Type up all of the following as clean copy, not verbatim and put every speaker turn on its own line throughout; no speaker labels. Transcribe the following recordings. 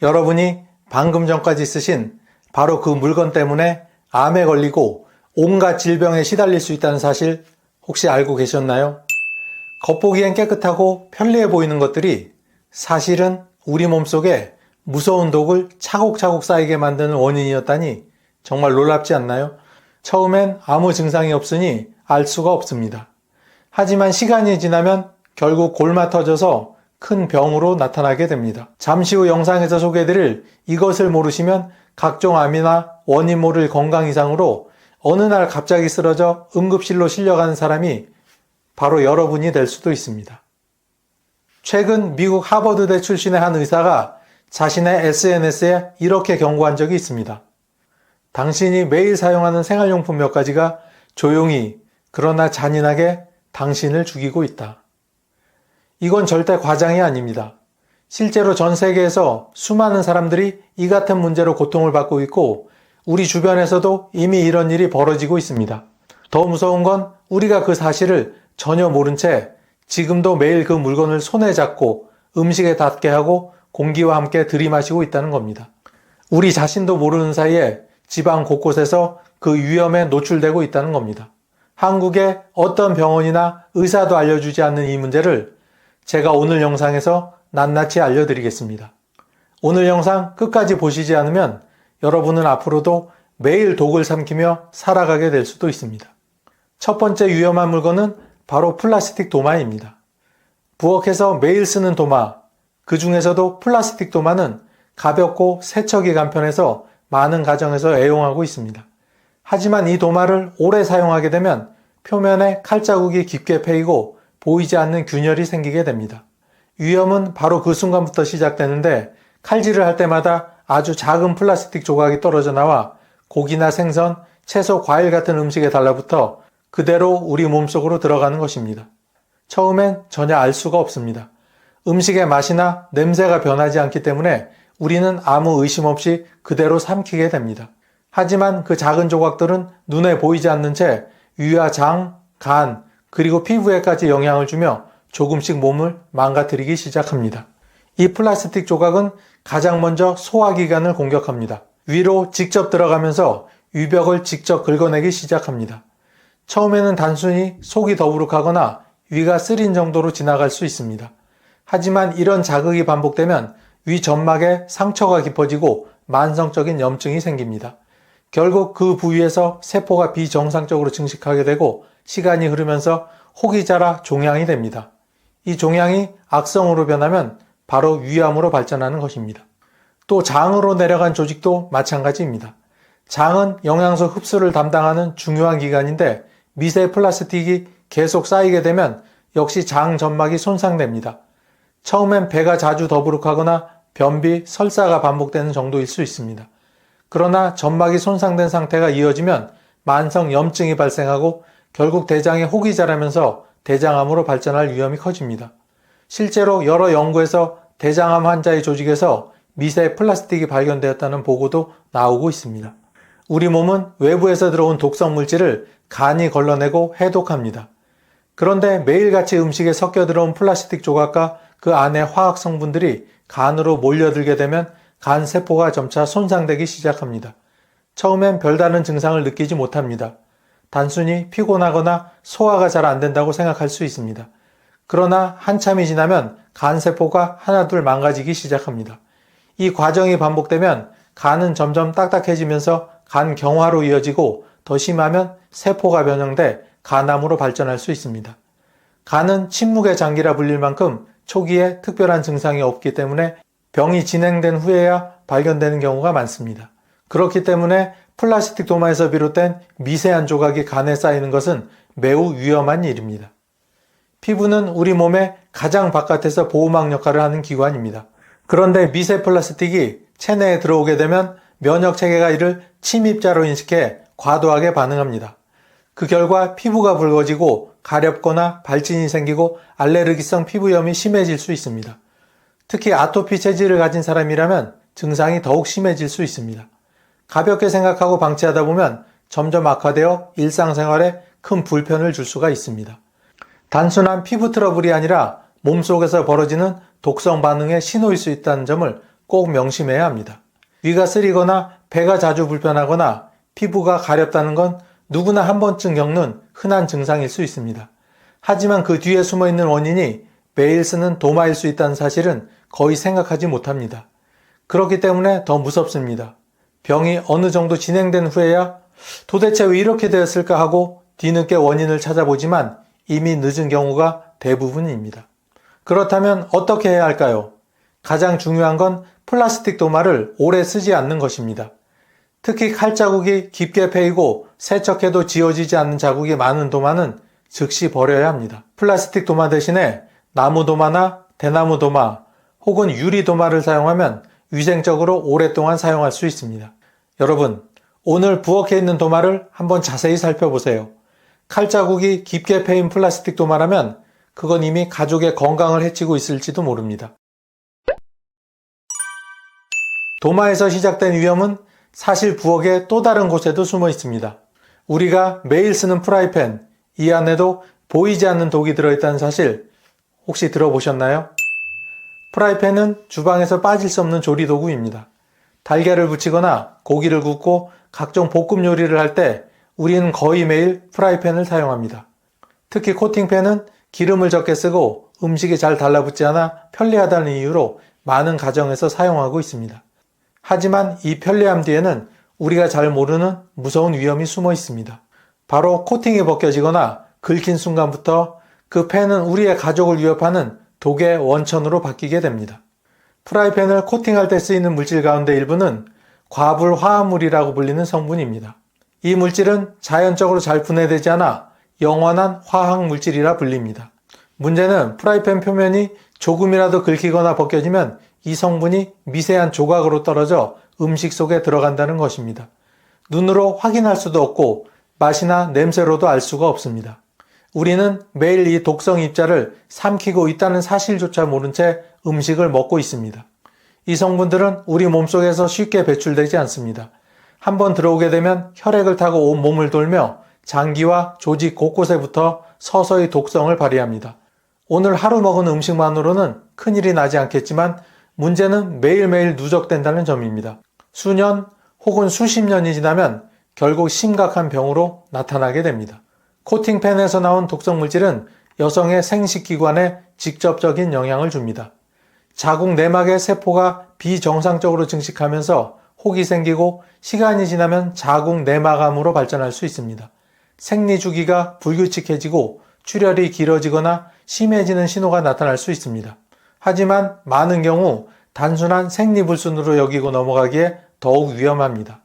여러분이 방금 전까지 쓰신 바로 그 물건 때문에 암에 걸리고 온갖 질병에 시달릴 수 있다는 사실 혹시 알고 계셨나요? 겉보기엔 깨끗하고 편리해 보이는 것들이 사실은 우리 몸속에 무서운 독을 차곡차곡 쌓이게 만드는 원인이었다니 정말 놀랍지 않나요? 처음엔 아무 증상이 없으니 알 수가 없습니다. 하지만 시간이 지나면 결국 골마 터져서 큰 병으로 나타나게 됩니다. 잠시 후 영상에서 소개해드릴 이것을 모르시면 각종 암이나 원인 모를 건강 이상으로 어느 날 갑자기 쓰러져 응급실로 실려가는 사람이 바로 여러분이 될 수도 있습니다. 최근 미국 하버드대 출신의 한 의사가 자신의 SNS에 이렇게 경고한 적이 있습니다. 당신이 매일 사용하는 생활용품 몇 가지가 조용히 그러나 잔인하게 당신을 죽이고 있다. 이건 절대 과장이 아닙니다. 실제로 전 세계에서 수많은 사람들이 이 같은 문제로 고통을 받고 있고 우리 주변에서도 이미 이런 일이 벌어지고 있습니다. 더 무서운 건 우리가 그 사실을 전혀 모른 채 지금도 매일 그 물건을 손에 잡고 음식에 닿게 하고 공기와 함께 들이마시고 있다는 겁니다. 우리 자신도 모르는 사이에 지방 곳곳에서 그 위험에 노출되고 있다는 겁니다. 한국의 어떤 병원이나 의사도 알려주지 않는 이 문제를 제가 오늘 영상에서 낱낱이 알려드리겠습니다. 오늘 영상 끝까지 보시지 않으면 여러분은 앞으로도 매일 독을 삼키며 살아가게 될 수도 있습니다. 첫 번째 위험한 물건은 바로 플라스틱 도마입니다. 부엌에서 매일 쓰는 도마, 그 중에서도 플라스틱 도마는 가볍고 세척이 간편해서 많은 가정에서 애용하고 있습니다. 하지만 이 도마를 오래 사용하게 되면 표면에 칼자국이 깊게 패이고 보이지 않는 균열이 생기게 됩니다. 위험은 바로 그 순간부터 시작되는데 칼질을 할 때마다 아주 작은 플라스틱 조각이 떨어져 나와 고기나 생선, 채소, 과일 같은 음식에 달라붙어 그대로 우리 몸속으로 들어가는 것입니다. 처음엔 전혀 알 수가 없습니다. 음식의 맛이나 냄새가 변하지 않기 때문에 우리는 아무 의심 없이 그대로 삼키게 됩니다. 하지만 그 작은 조각들은 눈에 보이지 않는 채 위와 장, 간, 그리고 피부에까지 영향을 주며 조금씩 몸을 망가뜨리기 시작합니다. 이 플라스틱 조각은 가장 먼저 소화기관을 공격합니다. 위로 직접 들어가면서 위벽을 직접 긁어내기 시작합니다. 처음에는 단순히 속이 더부룩하거나 위가 쓰린 정도로 지나갈 수 있습니다. 하지만 이런 자극이 반복되면 위 점막에 상처가 깊어지고 만성적인 염증이 생깁니다. 결국 그 부위에서 세포가 비정상적으로 증식하게 되고 시간이 흐르면서 혹이 자라 종양이 됩니다. 이 종양이 악성으로 변하면 바로 위암으로 발전하는 것입니다. 또 장으로 내려간 조직도 마찬가지입니다. 장은 영양소 흡수를 담당하는 중요한 기관인데 미세 플라스틱이 계속 쌓이게 되면 역시 장 점막이 손상됩니다. 처음엔 배가 자주 더부룩하거나 변비, 설사가 반복되는 정도일 수 있습니다. 그러나 점막이 손상된 상태가 이어지면 만성 염증이 발생하고 결국 대장에 혹이 자라면서 대장암으로 발전할 위험이 커집니다. 실제로 여러 연구에서 대장암 환자의 조직에서 미세 플라스틱이 발견되었다는 보고도 나오고 있습니다. 우리 몸은 외부에서 들어온 독성 물질을 간이 걸러내고 해독합니다. 그런데 매일같이 음식에 섞여 들어온 플라스틱 조각과 그 안의 화학 성분들이 간으로 몰려들게 되면 간 세포가 점차 손상되기 시작합니다. 처음엔 별다른 증상을 느끼지 못합니다. 단순히 피곤하거나 소화가 잘 안 된다고 생각할 수 있습니다. 그러나 한참이 지나면 간 세포가 하나둘 망가지기 시작합니다. 이 과정이 반복되면 간은 점점 딱딱해지면서 간 경화로 이어지고 더 심하면 세포가 변형돼 간암으로 발전할 수 있습니다. 간은 침묵의 장기라 불릴 만큼 초기에 특별한 증상이 없기 때문에 병이 진행된 후에야 발견되는 경우가 많습니다. 그렇기 때문에 플라스틱 도마에서 비롯된 미세한 조각이 간에 쌓이는 것은 매우 위험한 일입니다. 피부는 우리 몸의 가장 바깥에서 보호막 역할을 하는 기관입니다. 그런데 미세 플라스틱이 체내에 들어오게 되면 면역 체계가 이를 침입자로 인식해 과도하게 반응합니다. 그 결과 피부가 붉어지고 가렵거나 발진이 생기고 알레르기성 피부염이 심해질 수 있습니다. 특히 아토피 체질을 가진 사람이라면 증상이 더욱 심해질 수 있습니다. 가볍게 생각하고 방치하다 보면 점점 악화되어 일상생활에 큰 불편을 줄 수가 있습니다. 단순한 피부 트러블이 아니라 몸속에서 벌어지는 독성 반응의 신호일 수 있다는 점을 꼭 명심해야 합니다. 위가 쓰리거나 배가 자주 불편하거나 피부가 가렵다는 건 누구나 한 번쯤 겪는 흔한 증상일 수 있습니다. 하지만 그 뒤에 숨어있는 원인이 매일 쓰는 도마일 수 있다는 사실은 거의 생각하지 못합니다. 그렇기 때문에 더 무섭습니다. 병이 어느 정도 진행된 후에야 도대체 왜 이렇게 되었을까 하고 뒤늦게 원인을 찾아보지만 이미 늦은 경우가 대부분입니다. 그렇다면 어떻게 해야 할까요? 가장 중요한 건 플라스틱 도마를 오래 쓰지 않는 것입니다. 특히 칼자국이 깊게 패이고 세척해도 지워지지 않는 자국이 많은 도마는 즉시 버려야 합니다. 플라스틱 도마 대신에 나무 도마나 대나무 도마 혹은 유리 도마를 사용하면 위생적으로 오랫동안 사용할 수 있습니다. 여러분, 오늘 부엌에 있는 도마를 한번 자세히 살펴보세요. 칼자국이 깊게 패인 플라스틱 도마라면 그건 이미 가족의 건강을 해치고 있을지도 모릅니다. 도마에서 시작된 위험은 사실 부엌의 또 다른 곳에도 숨어 있습니다. 우리가 매일 쓰는 프라이팬, 이 안에도 보이지 않는 독이 들어있다는 사실 혹시 들어보셨나요? 프라이팬은 주방에서 빠질 수 없는 조리도구입니다. 달걀을 부치거나 고기를 굽고 각종 볶음 요리를 할 때 우리는 거의 매일 프라이팬을 사용합니다. 특히 코팅팬은 기름을 적게 쓰고 음식이 잘 달라붙지 않아 편리하다는 이유로 많은 가정에서 사용하고 있습니다. 하지만 이 편리함 뒤에는 우리가 잘 모르는 무서운 위험이 숨어 있습니다. 바로 코팅이 벗겨지거나 긁힌 순간부터 그 팬은 우리의 가족을 위협하는 독의 원천으로 바뀌게 됩니다. 프라이팬을 코팅할 때 쓰이는 물질 가운데 일부는 과불 화합물이라고 불리는 성분입니다. 이 물질은 자연적으로 잘 분해되지 않아 영원한 화학 물질이라 불립니다. 문제는 프라이팬 표면이 조금이라도 긁히거나 벗겨지면 이 성분이 미세한 조각으로 떨어져 음식 속에 들어간다는 것입니다. 눈으로 확인할 수도 없고 맛이나 냄새로도 알 수가 없습니다. 우리는 매일 이 독성 입자를 삼키고 있다는 사실조차 모른 채 음식을 먹고 있습니다. 이 성분들은 우리 몸속에서 쉽게 배출되지 않습니다. 한번 들어오게 되면 혈액을 타고 온 몸을 돌며 장기와 조직 곳곳에부터 서서히 독성을 발휘합니다. 오늘 하루 먹은 음식만으로는 큰일이 나지 않겠지만 문제는 매일매일 누적된다는 점입니다. 수년 혹은 수십 년이 지나면 결국 심각한 병으로 나타나게 됩니다. 코팅팬에서 나온 독성 물질은 여성의 생식기관에 직접적인 영향을 줍니다. 자궁 내막의 세포가 비정상적으로 증식하면서 혹이 생기고 시간이 지나면 자궁 내막암으로 발전할 수 있습니다. 생리 주기가 불규칙해지고 출혈이 길어지거나 심해지는 신호가 나타날 수 있습니다. 하지만 많은 경우 단순한 생리불순으로 여기고 넘어가기에 더욱 위험합니다.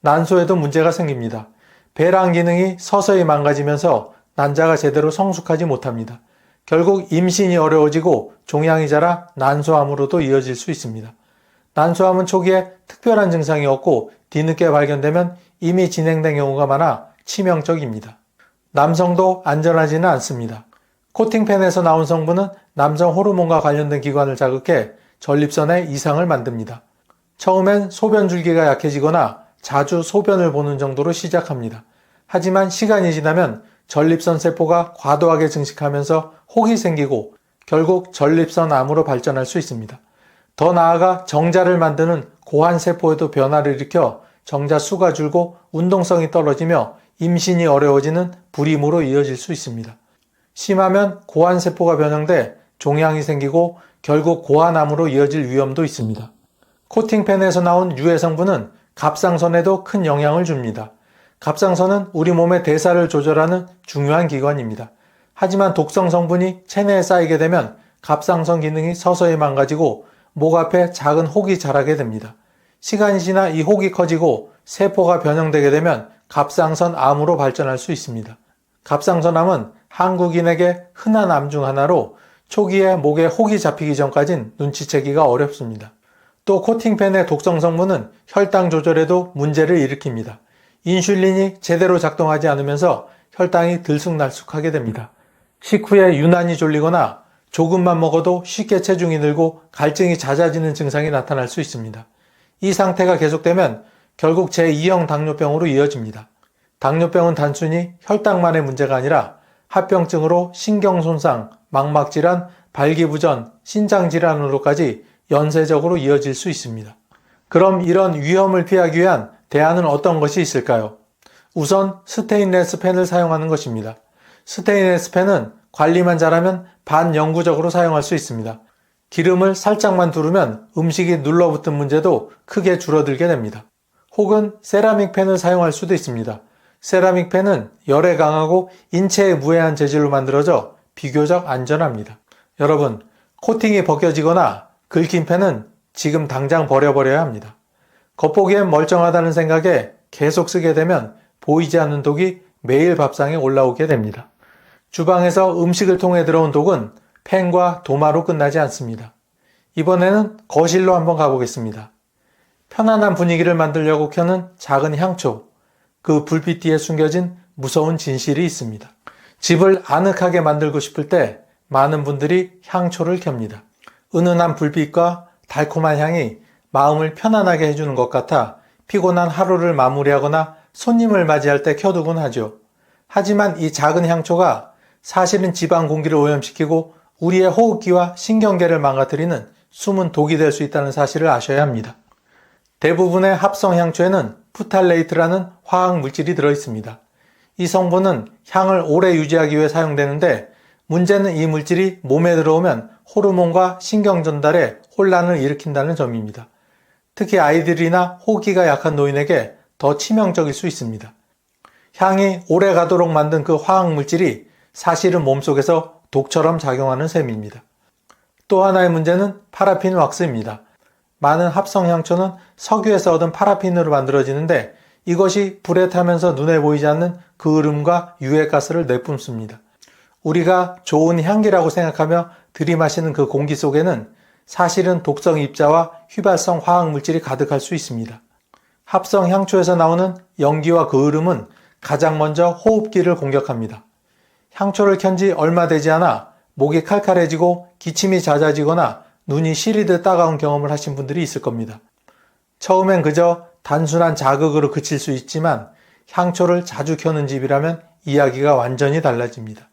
난소에도 문제가 생깁니다. 배랑 기능이 서서히 망가지면서 난자가 제대로 성숙하지 못합니다. 결국 임신이 어려워지고 종양이 자라 난소암으로도 이어질 수 있습니다. 난소암은 초기에 특별한 증상이 없고 뒤늦게 발견되면 이미 진행된 경우가 많아 치명적입니다. 남성도 안전하지는 않습니다. 코팅팬에서 나온 성분은 남성 호르몬과 관련된 기관을 자극해 전립선에 이상을 만듭니다. 처음엔 소변 줄기가 약해지거나 자주 소변을 보는 정도로 시작합니다. 하지만 시간이 지나면 전립선 세포가 과도하게 증식하면서 혹이 생기고 결국 전립선암으로 발전할 수 있습니다. 더 나아가 정자를 만드는 고환세포에도 변화를 일으켜 정자 수가 줄고 운동성이 떨어지며 임신이 어려워지는 불임으로 이어질 수 있습니다. 심하면 고환세포가 변형돼 종양이 생기고 결국 고환암으로 이어질 위험도 있습니다. 코팅팬에서 나온 유해 성분은 갑상선에도 큰 영향을 줍니다. 갑상선은 우리 몸의 대사를 조절하는 중요한 기관입니다. 하지만 독성 성분이 체내에 쌓이게 되면 갑상선 기능이 서서히 망가지고 목 앞에 작은 혹이 자라게 됩니다. 시간이 지나 이 혹이 커지고 세포가 변형되게 되면 갑상선 암으로 발전할 수 있습니다. 갑상선암은 한국인에게 흔한 암 중 하나로 초기에 목에 혹이 잡히기 전까진 눈치채기가 어렵습니다. 또 코팅팬의 독성 성분은 혈당 조절에도 문제를 일으킵니다. 인슐린이 제대로 작동하지 않으면서 혈당이 들쑥날쑥하게 됩니다. 식후에 유난히 졸리거나 조금만 먹어도 쉽게 체중이 늘고 갈증이 잦아지는 증상이 나타날 수 있습니다. 이 상태가 계속되면 결국 제2형 당뇨병으로 이어집니다. 당뇨병은 단순히 혈당만의 문제가 아니라 합병증으로 신경손상, 망막질환, 발기부전, 신장질환으로까지 연쇄적으로 이어질 수 있습니다. 그럼 이런 위험을 피하기 위한 대안은 어떤 것이 있을까요? 우선 스테인레스 팬을 사용하는 것입니다. 스테인레스 팬은 관리만 잘하면 반영구적으로 사용할 수 있습니다. 기름을 살짝만 두르면 음식이 눌러붙은 문제도 크게 줄어들게 됩니다. 혹은 세라믹 팬을 사용할 수도 있습니다. 세라믹 팬은 열에 강하고 인체에 무해한 재질로 만들어져 비교적 안전합니다. 여러분, 코팅이 벗겨지거나 긁힌 팬은 지금 당장 버려버려야 합니다. 겉보기엔 멀쩡하다는 생각에 계속 쓰게 되면 보이지 않는 독이 매일 밥상에 올라오게 됩니다. 주방에서 음식을 통해 들어온 독은 팬과 도마로 끝나지 않습니다. 이번에는 거실로 한번 가보겠습니다. 편안한 분위기를 만들려고 켜는 작은 향초, 그 불빛 뒤에 숨겨진 무서운 진실이 있습니다. 집을 아늑하게 만들고 싶을 때 많은 분들이 향초를 켭니다. 은은한 불빛과 달콤한 향이 마음을 편안하게 해주는 것 같아 피곤한 하루를 마무리하거나 손님을 맞이할 때 켜두곤 하죠. 하지만 이 작은 향초가 사실은 집안 공기를 오염시키고 우리의 호흡기와 신경계를 망가뜨리는 숨은 독이 될 수 있다는 사실을 아셔야 합니다. 대부분의 합성 향초에는 프탈레이트라는 화학 물질이 들어있습니다. 이 성분은 향을 오래 유지하기 위해 사용되는데 문제는 이 물질이 몸에 들어오면 호르몬과 신경 전달에 혼란을 일으킨다는 점입니다. 특히 아이들이나 호흡기가 약한 노인에게 더 치명적일 수 있습니다. 향이 오래 가도록 만든 그 화학 물질이 사실은 몸속에서 독처럼 작용하는 셈입니다. 또 하나의 문제는 파라핀 왁스입니다. 많은 합성 향초는 석유에서 얻은 파라핀으로 만들어지는데 이것이 불에 타면서 눈에 보이지 않는 그을음과 유해가스를 내뿜습니다. 우리가 좋은 향기라고 생각하며 들이마시는 그 공기 속에는 사실은 독성 입자와 휘발성 화학물질이 가득할 수 있습니다. 합성 향초에서 나오는 연기와 그을음은 가장 먼저 호흡기를 공격합니다. 향초를 켠 지 얼마 되지 않아 목이 칼칼해지고 기침이 잦아지거나 눈이 시리듯 따가운 경험을 하신 분들이 있을 겁니다. 처음엔 그저 단순한 자극으로 그칠 수 있지만 향초를 자주 켜는 집이라면 이야기가 완전히 달라집니다.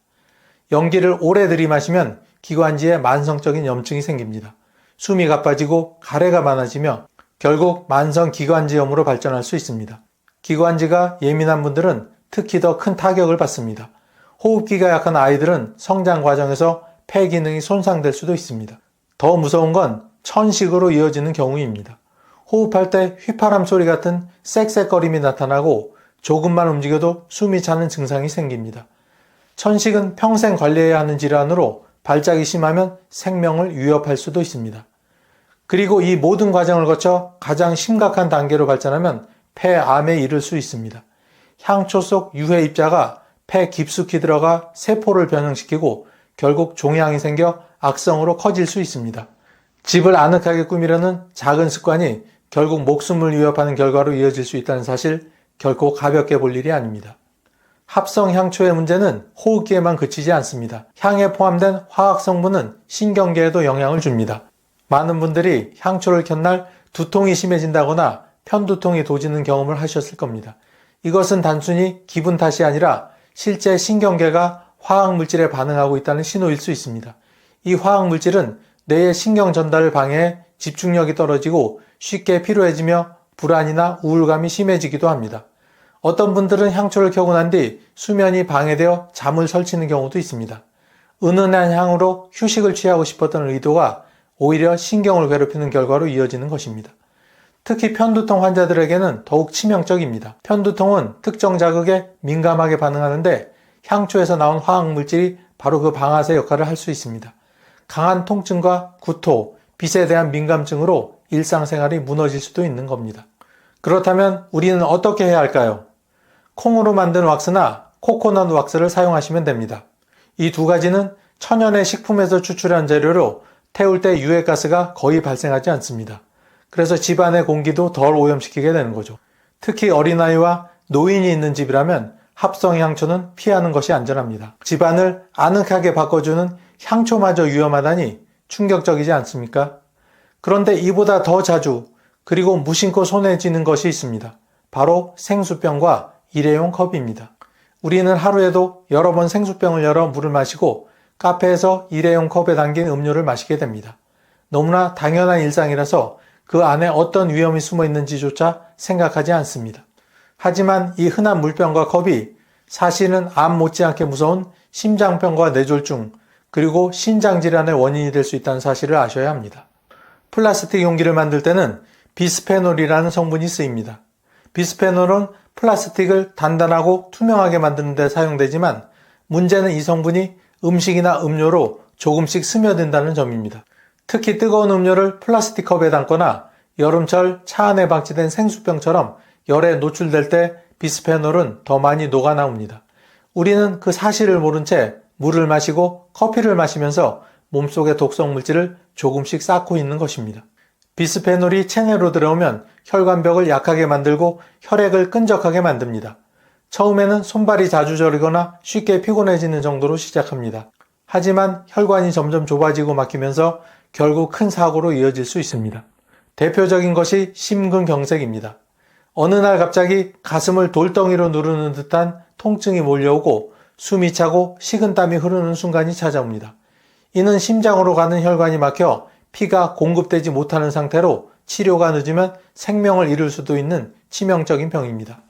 연기를 오래 들이마시면 기관지에 만성적인 염증이 생깁니다. 숨이 가빠지고 가래가 많아지며 결국 만성 기관지염으로 발전할 수 있습니다. 기관지가 예민한 분들은 특히 더 큰 타격을 받습니다. 호흡기가 약한 아이들은 성장 과정에서 폐 기능이 손상될 수도 있습니다. 더 무서운 건 천식으로 이어지는 경우입니다. 호흡할 때 휘파람 소리 같은 쌕쌕거림이 나타나고 조금만 움직여도 숨이 차는 증상이 생깁니다. 천식은 평생 관리해야 하는 질환으로 발작이 심하면 생명을 위협할 수도 있습니다. 그리고 이 모든 과정을 거쳐 가장 심각한 단계로 발전하면 폐암에 이를 수 있습니다. 향초 속 유해 입자가 폐 깊숙이 들어가 세포를 변형시키고 결국 종양이 생겨 악성으로 커질 수 있습니다. 집을 아늑하게 꾸미려는 작은 습관이 결국 목숨을 위협하는 결과로 이어질 수 있다는 사실 결코 가볍게 볼 일이 아닙니다. 합성 향초의 문제는 호흡기에만 그치지 않습니다. 향에 포함된 화학 성분은 신경계에도 영향을 줍니다. 많은 분들이 향초를 켠 날 두통이 심해진다거나 편두통이 도지는 경험을 하셨을 겁니다. 이것은 단순히 기분 탓이 아니라 실제 신경계가 화학물질에 반응하고 있다는 신호일 수 있습니다. 이 화학물질은 뇌의 신경 전달을 방해해 집중력이 떨어지고 쉽게 피로해지며 불안이나 우울감이 심해지기도 합니다. 어떤 분들은 향초를 켜고 난 뒤 수면이 방해되어 잠을 설치는 경우도 있습니다. 은은한 향으로 휴식을 취하고 싶었던 의도가 오히려 신경을 괴롭히는 결과로 이어지는 것입니다. 특히 편두통 환자들에게는 더욱 치명적입니다. 편두통은 특정 자극에 민감하게 반응하는데 향초에서 나온 화학물질이 바로 그 방아쇠 역할을 할 수 있습니다. 강한 통증과 구토, 빛에 대한 민감증으로 일상생활이 무너질 수도 있는 겁니다. 그렇다면 우리는 어떻게 해야 할까요? 콩으로 만든 왁스나 코코넛 왁스를 사용하시면 됩니다. 이 두 가지는 천연의 식품에서 추출한 재료로 태울 때 유해가스가 거의 발생하지 않습니다. 그래서 집안의 공기도 덜 오염시키게 되는 거죠. 특히 어린아이와 노인이 있는 집이라면 합성 향초는 피하는 것이 안전합니다. 집안을 아늑하게 바꿔주는 향초마저 위험하다니 충격적이지 않습니까? 그런데 이보다 더 자주 그리고 무심코 손에 쥐는 것이 있습니다. 바로 생수병과 일회용 컵입니다. 우리는 하루에도 여러 번 생수병을 열어 물을 마시고 카페에서 일회용 컵에 담긴 음료를 마시게 됩니다. 너무나 당연한 일상이라서 그 안에 어떤 위험이 숨어 있는지조차 생각하지 않습니다. 하지만 이 흔한 물병과 컵이 사실은 암 못지않게 무서운 심장병과 뇌졸중, 그리고 신장질환의 원인이 될 수 있다는 사실을 아셔야 합니다. 플라스틱 용기를 만들 때는 비스페놀이라는 성분이 쓰입니다. 비스페놀은 플라스틱을 단단하고 투명하게 만드는 데 사용되지만 문제는 이 성분이 음식이나 음료로 조금씩 스며든다는 점입니다. 특히 뜨거운 음료를 플라스틱 컵에 담거나 여름철 차 안에 방치된 생수병처럼 열에 노출될 때 비스페놀은 더 많이 녹아나옵니다. 우리는 그 사실을 모른 채 물을 마시고 커피를 마시면서 몸속의 독성 물질을 조금씩 쌓고 있는 것입니다. 비스페놀이 체내로 들어오면 혈관벽을 약하게 만들고 혈액을 끈적하게 만듭니다. 처음에는 손발이 자주 저리거나 쉽게 피곤해지는 정도로 시작합니다. 하지만 혈관이 점점 좁아지고 막히면서 결국 큰 사고로 이어질 수 있습니다. 대표적인 것이 심근경색입니다. 어느 날 갑자기 가슴을 돌덩이로 누르는 듯한 통증이 몰려오고 숨이 차고 식은땀이 흐르는 순간이 찾아옵니다. 이는 심장으로 가는 혈관이 막혀 피가 공급되지 못하는 상태로 치료가 늦으면 생명을 잃을 수도 있는 치명적인 병입니다.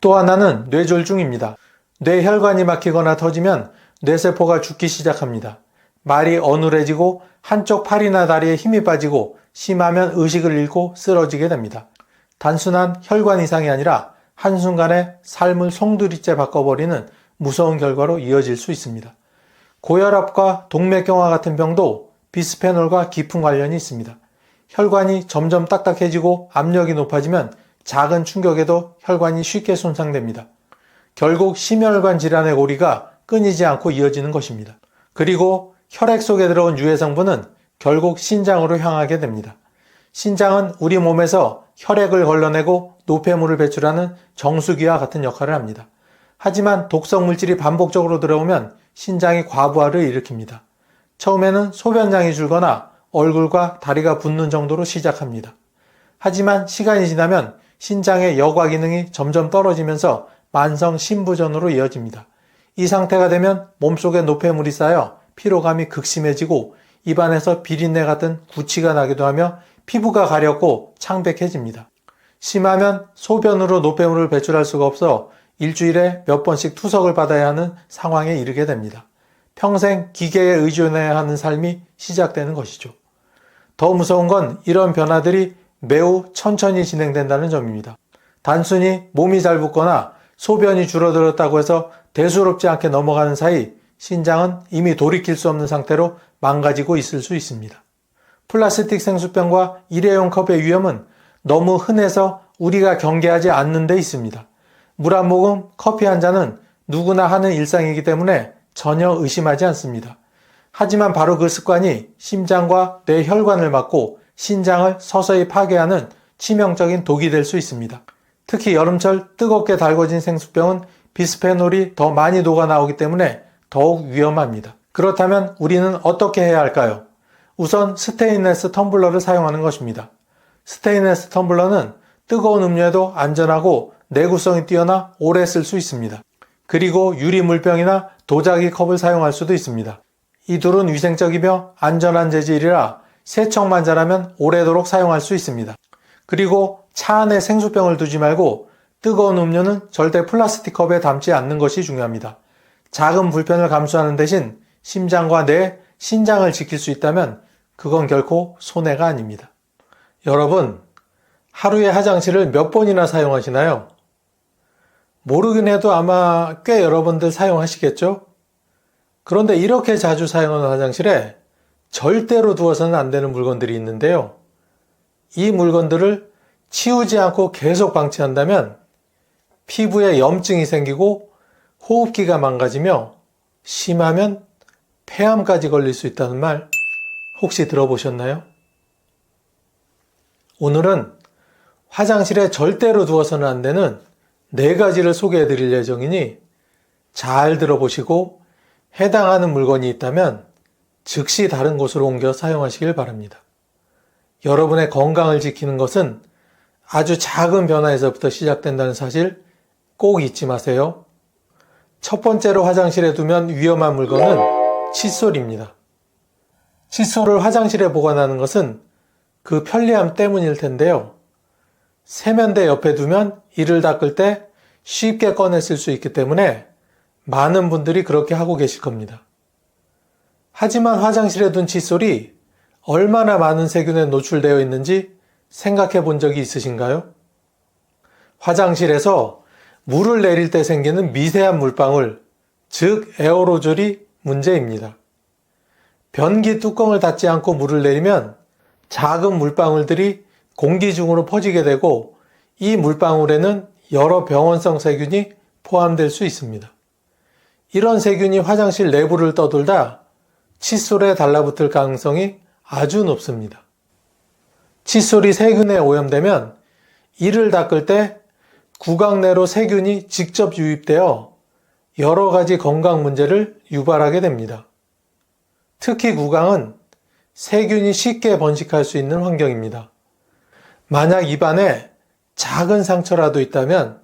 또 하나는 뇌졸중입니다. 뇌혈관이 막히거나 터지면 뇌세포가 죽기 시작합니다. 말이 어눌해지고 한쪽 팔이나 다리에 힘이 빠지고 심하면 의식을 잃고 쓰러지게 됩니다. 단순한 혈관 이상이 아니라 한순간에 삶을 송두리째 바꿔버리는 무서운 결과로 이어질 수 있습니다. 고혈압과 동맥경화 같은 병도 비스페놀과 깊은 관련이 있습니다. 혈관이 점점 딱딱해지고 압력이 높아지면 작은 충격에도 혈관이 쉽게 손상됩니다. 결국 심혈관 질환의 고리가 끊이지 않고 이어지는 것입니다. 그리고 혈액 속에 들어온 유해 성분은 결국 신장으로 향하게 됩니다. 신장은 우리 몸에서 혈액을 걸러내고 노폐물을 배출하는 정수기와 같은 역할을 합니다. 하지만 독성 물질이 반복적으로 들어오면 신장이 과부하를 일으킵니다. 처음에는 소변량이 줄거나 얼굴과 다리가 붓는 정도로 시작합니다. 하지만 시간이 지나면 신장의 여과 기능이 점점 떨어지면서 만성 신부전으로 이어집니다. 이 상태가 되면 몸속에 노폐물이 쌓여 피로감이 극심해지고 입안에서 비린내 같은 구취가 나기도 하며 피부가 가렵고 창백해집니다. 심하면 소변으로 노폐물을 배출할 수가 없어 일주일에 몇 번씩 투석을 받아야 하는 상황에 이르게 됩니다. 평생 기계에 의존해야 하는 삶이 시작되는 것이죠. 더 무서운 건 이런 변화들이 매우 천천히 진행된다는 점입니다. 단순히 몸이 잘 붓거나 소변이 줄어들었다고 해서 대수롭지 않게 넘어가는 사이 신장은 이미 돌이킬 수 없는 상태로 망가지고 있을 수 있습니다. 플라스틱 생수병과 일회용 컵의 위험은 너무 흔해서 우리가 경계하지 않는 데 있습니다. 물 한 모금, 커피 한 잔은 누구나 하는 일상이기 때문에 전혀 의심하지 않습니다. 하지만 바로 그 습관이 심장과 뇌혈관을 막고 신장을 서서히 파괴하는 치명적인 독이 될 수 있습니다. 특히 여름철 뜨겁게 달궈진 생수병은 비스페놀이 더 많이 녹아 나오기 때문에 더욱 위험합니다. 그렇다면 우리는 어떻게 해야 할까요? 우선 스테인레스 텀블러를 사용하는 것입니다. 스테인레스 텀블러는 뜨거운 음료에도 안전하고 내구성이 뛰어나 오래 쓸 수 있습니다. 그리고 유리 물병이나 도자기 컵을 사용할 수도 있습니다. 이 둘은 위생적이며 안전한 재질이라 세척만 잘하면 오래도록 사용할 수 있습니다. 그리고 차 안에 생수병을 두지 말고 뜨거운 음료는 절대 플라스틱 컵에 담지 않는 것이 중요합니다. 작은 불편을 감수하는 대신 심장과 뇌, 신장을 지킬 수 있다면 그건 결코 손해가 아닙니다. 여러분, 하루에 화장실을 몇 번이나 사용하시나요? 모르긴 해도 아마 꽤 여러분들 사용하시겠죠? 그런데 이렇게 자주 사용하는 화장실에 절대로 두어서는 안 되는 물건들이 있는데요. 이 물건들을 치우지 않고 계속 방치한다면 피부에 염증이 생기고 호흡기가 망가지며 심하면 폐암까지 걸릴 수 있다는 말 혹시 들어보셨나요? 오늘은 화장실에 절대로 두어서는 안 되는 4가지를 소개해 드릴 예정이니 잘 들어보시고 해당하는 물건이 있다면 즉시 다른 곳으로 옮겨 사용하시길 바랍니다. 여러분의 건강을 지키는 것은 아주 작은 변화에서부터 시작된다는 사실 꼭 잊지 마세요. 첫 번째로 화장실에 두면 위험한 물건은 칫솔입니다. 칫솔을 화장실에 보관하는 것은 그 편리함 때문일 텐데요. 세면대 옆에 두면 이를 닦을 때 쉽게 꺼내 쓸 수 있기 때문에 많은 분들이 그렇게 하고 계실 겁니다. 하지만 화장실에 둔 칫솔이 얼마나 많은 세균에 노출되어 있는지 생각해 본 적이 있으신가요? 화장실에서 물을 내릴 때 생기는 미세한 물방울, 즉 에어로졸이 문제입니다. 변기 뚜껑을 닫지 않고 물을 내리면 작은 물방울들이 공기 중으로 퍼지게 되고 이 물방울에는 여러 병원성 세균이 포함될 수 있습니다. 이런 세균이 화장실 내부를 떠돌다 칫솔에 달라붙을 가능성이 아주 높습니다. 칫솔이 세균에 오염되면 이를 닦을 때 구강 내로 세균이 직접 유입되어 여러 가지 건강 문제를 유발하게 됩니다. 특히 구강은 세균이 쉽게 번식할 수 있는 환경입니다. 만약 입안에 작은 상처라도 있다면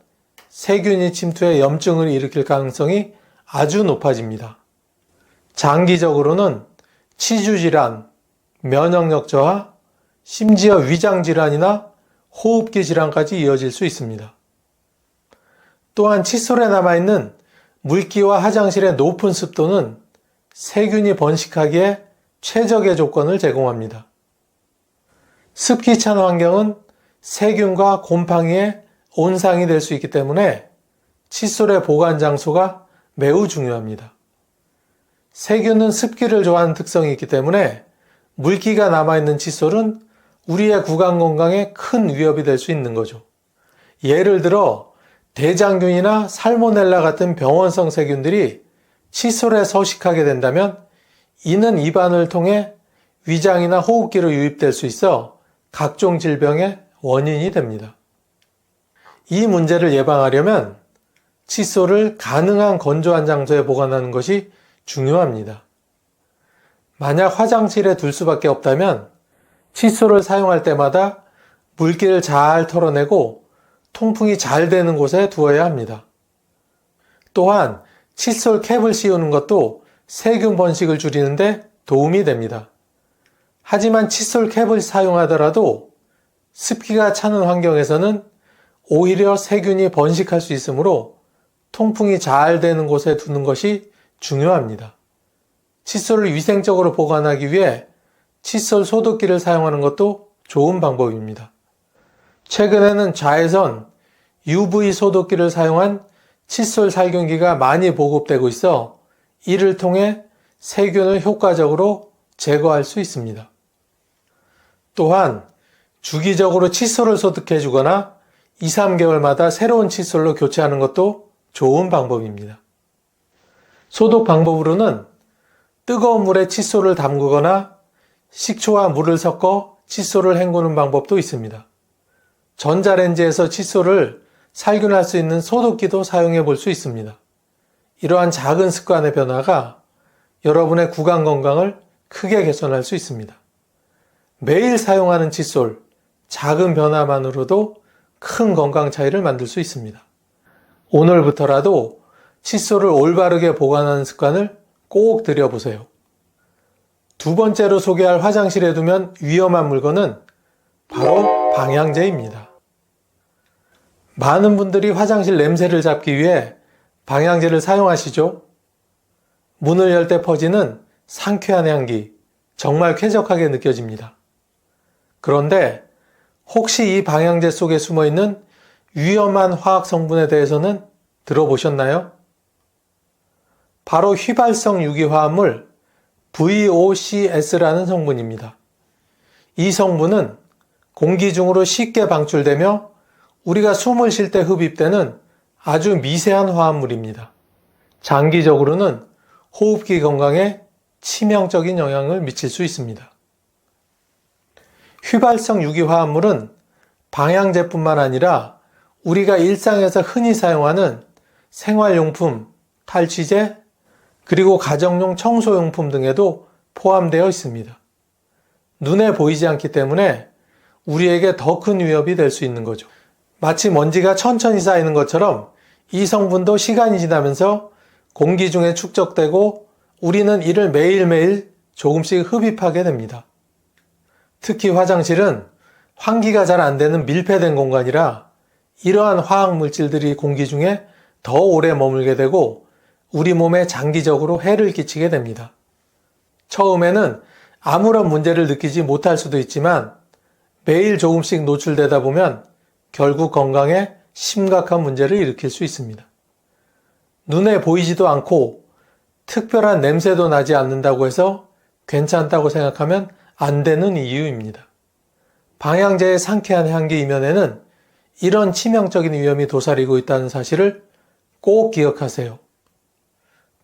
세균이 침투해 염증을 일으킬 가능성이 아주 높아집니다. 장기적으로는 치주질환, 면역력 저하, 심지어 위장질환이나 호흡기 질환까지 이어질 수 있습니다. 또한 칫솔에 남아있는 물기와 화장실의 높은 습도는 세균이 번식하기에 최적의 조건을 제공합니다. 습기 찬 환경은 세균과 곰팡이의 온상이 될 수 있기 때문에 칫솔의 보관 장소가 매우 중요합니다. 세균은 습기를 좋아하는 특성이 있기 때문에 물기가 남아있는 칫솔은 우리의 구강 건강에 큰 위협이 될 수 있는 거죠. 예를 들어 대장균이나 살모넬라 같은 병원성 세균들이 칫솔에 서식하게 된다면 이는 입안을 통해 위장이나 호흡기로 유입될 수 있어 각종 질병의 원인이 됩니다. 이 문제를 예방하려면 칫솔을 가능한 건조한 장소에 보관하는 것이 중요합니다. 만약 화장실에 둘 수밖에 없다면 칫솔을 사용할 때마다 물기를 잘 털어내고 통풍이 잘 되는 곳에 두어야 합니다. 또한 칫솔 캡을 씌우는 것도 세균 번식을 줄이는데 도움이 됩니다. 하지만 칫솔 캡을 사용하더라도 습기가 차는 환경에서는 오히려 세균이 번식할 수 있으므로 통풍이 잘 되는 곳에 두는 것이 중요합니다. 칫솔을 위생적으로 보관하기 위해 칫솔 소독기를 사용하는 것도 좋은 방법입니다. 최근에는 자외선, UV 소독기를 사용한 칫솔 살균기가 많이 보급되고 있어 이를 통해 세균을 효과적으로 제거할 수 있습니다. 또한 주기적으로 칫솔을 소독해 주거나 2, 3개월마다 새로운 칫솔로 교체하는 것도 좋은 방법입니다. 소독 방법으로는 뜨거운 물에 칫솔을 담그거나 식초와 물을 섞어 칫솔을 헹구는 방법도 있습니다. 전자레인지에서 칫솔을 살균할 수 있는 소독기도 사용해 볼 수 있습니다. 이러한 작은 습관의 변화가 여러분의 구강 건강을 크게 개선할 수 있습니다. 매일 사용하는 칫솔, 작은 변화만으로도 큰 건강 차이를 만들 수 있습니다. 오늘부터라도 칫솔을 올바르게 보관하는 습관을 꼭 들여보세요. 두 번째로 소개할 화장실에 두면 위험한 물건은 바로 방향제입니다. 많은 분들이 화장실 냄새를 잡기 위해 방향제를 사용하시죠? 문을 열 때 퍼지는 상쾌한 향기, 정말 쾌적하게 느껴집니다. 그런데 혹시 이 방향제 속에 숨어있는 위험한 화학 성분에 대해서는 들어보셨나요? 바로 휘발성 유기화합물 VOCS라는 성분입니다. 이 성분은 공기 중으로 쉽게 방출되며 우리가 숨을 쉴 때 흡입되는 아주 미세한 화합물입니다. 장기적으로는 호흡기 건강에 치명적인 영향을 미칠 수 있습니다. 휘발성 유기화합물은 방향제뿐만 아니라 우리가 일상에서 흔히 사용하는 생활용품, 탈취제, 그리고 가정용 청소용품 등에도 포함되어 있습니다. 눈에 보이지 않기 때문에 우리에게 더 큰 위협이 될 수 있는 거죠. 마치 먼지가 천천히 쌓이는 것처럼 이 성분도 시간이 지나면서 공기 중에 축적되고 우리는 이를 매일매일 조금씩 흡입하게 됩니다. 특히 화장실은 환기가 잘 안 되는 밀폐된 공간이라 이러한 화학 물질들이 공기 중에 더 오래 머물게 되고 우리 몸에 장기적으로 해를 끼치게 됩니다. 처음에는 아무런 문제를 느끼지 못할 수도 있지만 매일 조금씩 노출되다 보면 결국 건강에 심각한 문제를 일으킬 수 있습니다. 눈에 보이지도 않고 특별한 냄새도 나지 않는다고 해서 괜찮다고 생각하면 안 되는 이유입니다. 방향제의 상쾌한 향기 이면에는 이런 치명적인 위험이 도사리고 있다는 사실을 꼭 기억하세요.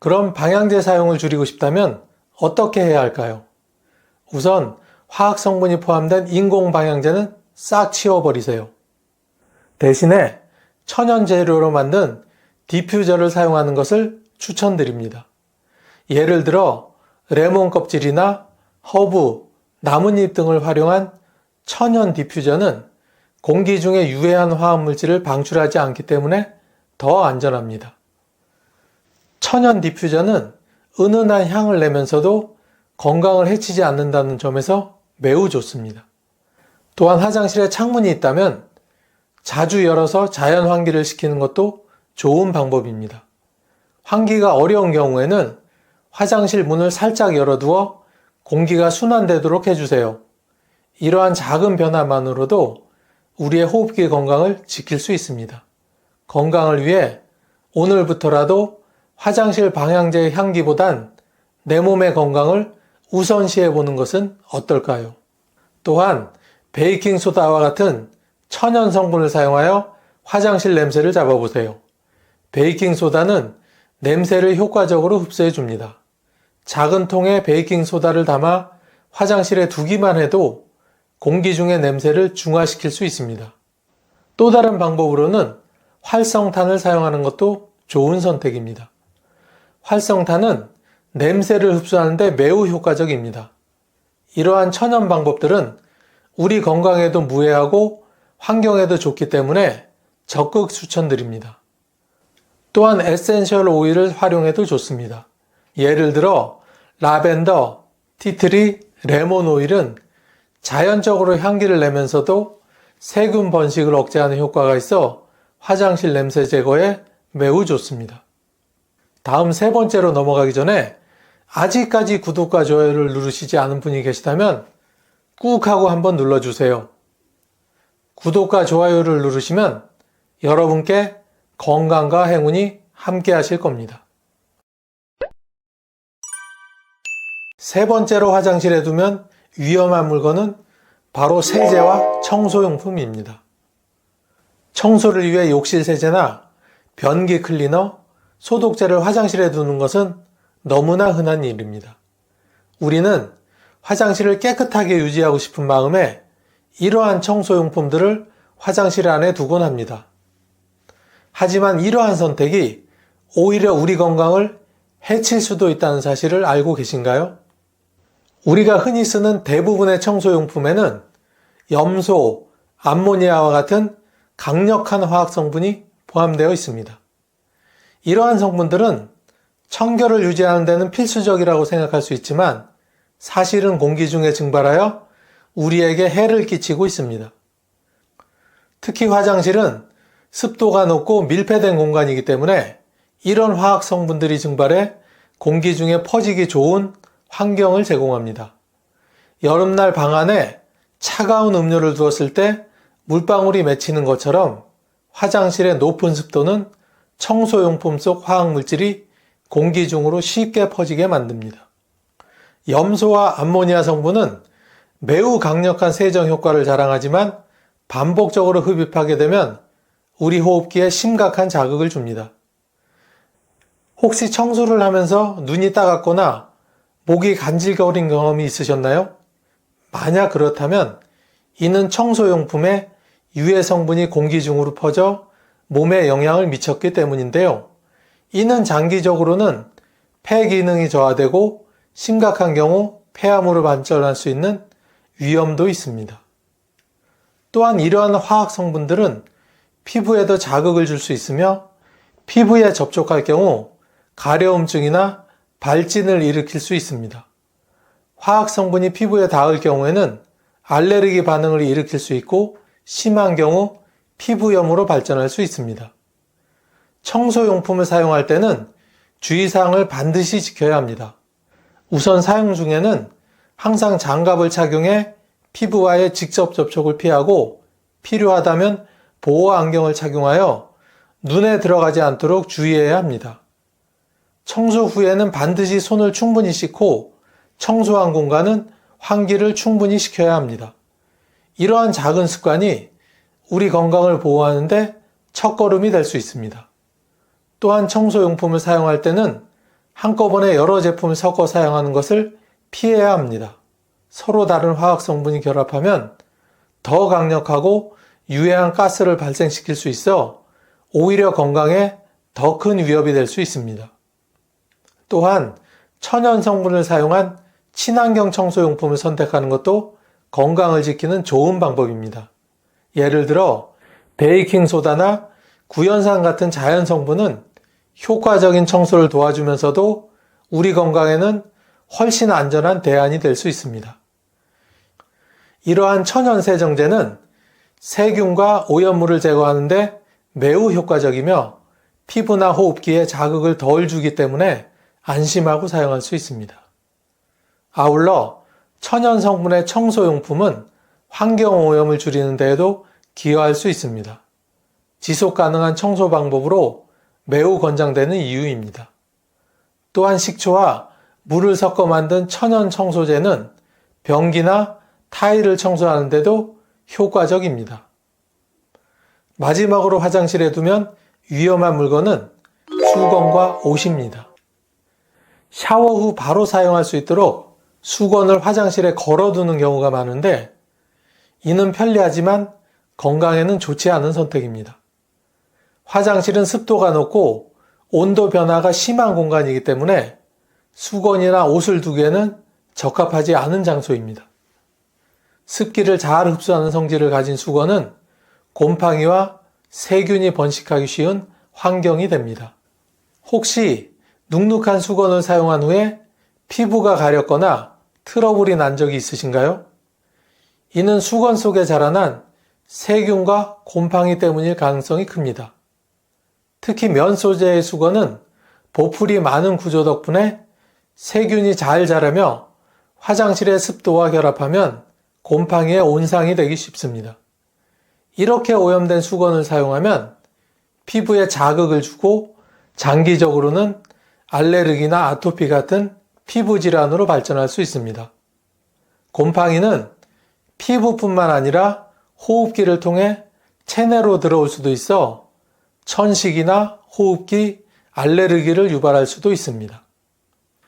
그럼 방향제 사용을 줄이고 싶다면 어떻게 해야 할까요? 우선 화학 성분이 포함된 인공 방향제는 싹 치워버리세요. 대신에 천연 재료로 만든 디퓨저를 사용하는 것을 추천드립니다. 예를 들어 레몬 껍질이나 허브, 나뭇잎 등을 활용한 천연 디퓨저는 공기 중에 유해한 화학물질을 방출하지 않기 때문에 더 안전합니다. 천연 디퓨저는 은은한 향을 내면서도 건강을 해치지 않는다는 점에서 매우 좋습니다. 또한 화장실에 창문이 있다면 자주 열어서 자연 환기를 시키는 것도 좋은 방법입니다. 환기가 어려운 경우에는 화장실 문을 살짝 열어두어 공기가 순환되도록 해주세요. 이러한 작은 변화만으로도 우리의 호흡기 건강을 지킬 수 있습니다. 건강을 위해 오늘부터라도 화장실 방향제의 향기보단 내 몸의 건강을 우선시해 보는 것은 어떨까요? 또한 베이킹소다와 같은 천연 성분을 사용하여 화장실 냄새를 잡아보세요. 베이킹소다는 냄새를 효과적으로 흡수해 줍니다. 작은 통에 베이킹소다를 담아 화장실에 두기만 해도 공기 중의 냄새를 중화시킬 수 있습니다. 또 다른 방법으로는 활성탄을 사용하는 것도 좋은 선택입니다. 활성탄은 냄새를 흡수하는 데 매우 효과적입니다. 이러한 천연 방법들은 우리 건강에도 무해하고 환경에도 좋기 때문에 적극 추천드립니다. 또한 에센셜 오일을 활용해도 좋습니다. 예를 들어 라벤더, 티트리, 레몬 오일은 자연적으로 향기를 내면서도 세균 번식을 억제하는 효과가 있어 화장실 냄새 제거에 매우 좋습니다. 다음 세 번째로 넘어가기 전에 아직까지 구독과 좋아요를 누르시지 않은 분이 계시다면 꾹 하고 한번 눌러주세요. 구독과 좋아요를 누르시면 여러분께 건강과 행운이 함께 하실 겁니다. 세 번째로 화장실에 두면 위험한 물건은 바로 세제와 청소용품입니다. 청소를 위해 욕실 세제나 변기 클리너, 소독제를 화장실에 두는 것은 너무나 흔한 일입니다. 우리는 화장실을 깨끗하게 유지하고 싶은 마음에 이러한 청소용품들을 화장실 안에 두곤 합니다. 하지만 이러한 선택이 오히려 우리 건강을 해칠 수도 있다는 사실을 알고 계신가요? 우리가 흔히 쓰는 대부분의 청소용품에는 염소, 암모니아와 같은 강력한 화학 성분이 포함되어 있습니다. 이러한 성분들은 청결을 유지하는 데는 필수적이라고 생각할 수 있지만 사실은 공기 중에 증발하여 우리에게 해를 끼치고 있습니다. 특히 화장실은 습도가 높고 밀폐된 공간이기 때문에 이런 화학 성분들이 증발해 공기 중에 퍼지기 좋은 환경을 제공합니다. 여름날 방 안에 차가운 음료를 두었을 때 물방울이 맺히는 것처럼 화장실의 높은 습도는 청소용품 속 화학물질이 공기 중으로 쉽게 퍼지게 만듭니다. 염소와 암모니아 성분은 매우 강력한 세정 효과를 자랑하지만 반복적으로 흡입하게 되면 우리 호흡기에 심각한 자극을 줍니다. 혹시 청소를 하면서 눈이 따갑거나 목이 간질거린 경험이 있으셨나요? 만약 그렇다면 이는 청소용품의 유해 성분이 공기 중으로 퍼져 몸에 영향을 미쳤기 때문인데요. 이는 장기적으로는 폐 기능이 저하되고 심각한 경우 폐암으로 발전할 수 있는 위험도 있습니다. 또한 이러한 화학 성분들은 피부에도 자극을 줄 수 있으며 피부에 접촉할 경우 가려움증이나 발진을 일으킬 수 있습니다. 화학 성분이 피부에 닿을 경우에는 알레르기 반응을 일으킬 수 있고 심한 경우 피부염으로 발전할 수 있습니다. 청소용품을 사용할 때는 주의사항을 반드시 지켜야 합니다. 우선 사용 중에는 항상 장갑을 착용해 피부와의 직접 접촉을 피하고 필요하다면 보호 안경을 착용하여 눈에 들어가지 않도록 주의해야 합니다. 청소 후에는 반드시 손을 충분히 씻고 청소한 공간은 환기를 충분히 시켜야 합니다. 이러한 작은 습관이 우리 건강을 보호하는데 첫걸음이 될 수 있습니다. 또한 청소용품을 사용할 때는 한꺼번에 여러 제품을 섞어 사용하는 것을 피해야 합니다. 서로 다른 화학 성분이 결합하면 더 강력하고 유해한 가스를 발생시킬 수 있어 오히려 건강에 더 큰 위협이 될 수 있습니다. 또한 천연 성분을 사용한 친환경 청소용품을 선택하는 것도 건강을 지키는 좋은 방법입니다. 예를 들어 베이킹소다나 구연산 같은 자연 성분은 효과적인 청소를 도와주면서도 우리 건강에는 훨씬 안전한 대안이 될 수 있습니다. 이러한 천연 세정제는 세균과 오염물을 제거하는데 매우 효과적이며 피부나 호흡기에 자극을 덜 주기 때문에 안심하고 사용할 수 있습니다. 아울러 천연 성분의 청소용품은 환경오염을 줄이는 데에도 기여할 수 있습니다. 지속 가능한 청소 방법으로 매우 권장되는 이유입니다. 또한 식초와 물을 섞어 만든 천연 청소제는 변기나 타일을 청소하는 데도 효과적입니다. 마지막으로 화장실에 두면 위험한 물건은 수건과 옷입니다. 샤워 후 바로 사용할 수 있도록 수건을 화장실에 걸어두는 경우가 많은데 이는 편리하지만 건강에는 좋지 않은 선택입니다. 화장실은 습도가 높고 온도 변화가 심한 공간이기 때문에 수건이나 옷을 두기에는 적합하지 않은 장소입니다. 습기를 잘 흡수하는 성질을 가진 수건은 곰팡이와 세균이 번식하기 쉬운 환경이 됩니다. 혹시 눅눅한 수건을 사용한 후에 피부가 가렵거나 트러블이 난 적이 있으신가요? 이는 수건 속에 자라난 세균과 곰팡이 때문일 가능성이 큽니다. 특히 면 소재의 수건은 보풀이 많은 구조 덕분에 세균이 잘 자라며 화장실의 습도와 결합하면 곰팡이의 온상이 되기 쉽습니다. 이렇게 오염된 수건을 사용하면 피부에 자극을 주고 장기적으로는 알레르기나 아토피 같은 피부 질환으로 발전할 수 있습니다. 곰팡이는 피부뿐만 아니라 호흡기를 통해 체내로 들어올 수도 있어 천식이나 호흡기, 알레르기를 유발할 수도 있습니다.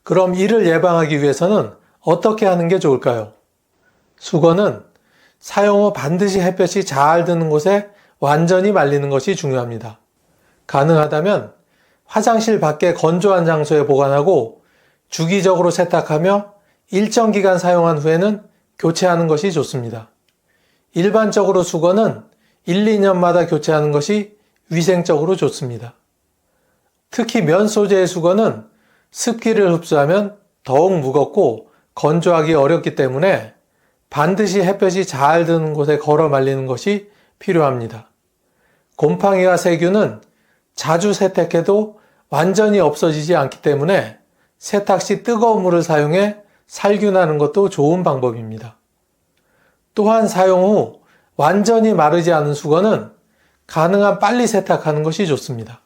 그럼 이를 예방하기 위해서는 어떻게 하는 게 좋을까요? 수건은 사용 후 반드시 햇볕이 잘 드는 곳에 완전히 말리는 것이 중요합니다. 가능하다면 화장실 밖에 건조한 장소에 보관하고 주기적으로 세탁하며 일정 기간 사용한 후에는 교체하는 것이 좋습니다. 일반적으로 수건은 1, 2년마다 교체하는 것이 위생적으로 좋습니다. 특히 면 소재의 수건은 습기를 흡수하면 더욱 무겁고 건조하기 어렵기 때문에 반드시 햇볕이 잘 드는 곳에 걸어 말리는 것이 필요합니다. 곰팡이와 세균은 자주 세탁해도 완전히 없어지지 않기 때문에 세탁 시 뜨거운 물을 사용해 살균하는 것도 좋은 방법입니다. 또한 사용 후 완전히 마르지 않은 수건은 가능한 빨리 세탁하는 것이 좋습니다.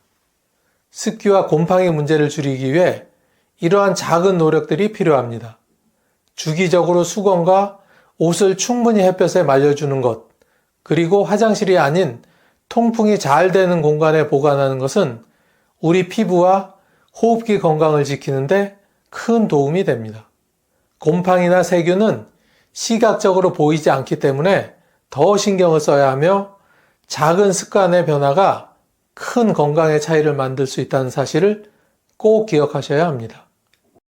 습기와 곰팡이 문제를 줄이기 위해 이러한 작은 노력들이 필요합니다. 주기적으로 수건과 옷을 충분히 햇볕에 말려주는 것, 그리고 화장실이 아닌 통풍이 잘 되는 공간에 보관하는 것은 우리 피부와 호흡기 건강을 지키는데 큰 도움이 됩니다. 곰팡이나 세균은 시각적으로 보이지 않기 때문에 더 신경을 써야 하며 작은 습관의 변화가 큰 건강의 차이를 만들 수 있다는 사실을 꼭 기억하셔야 합니다.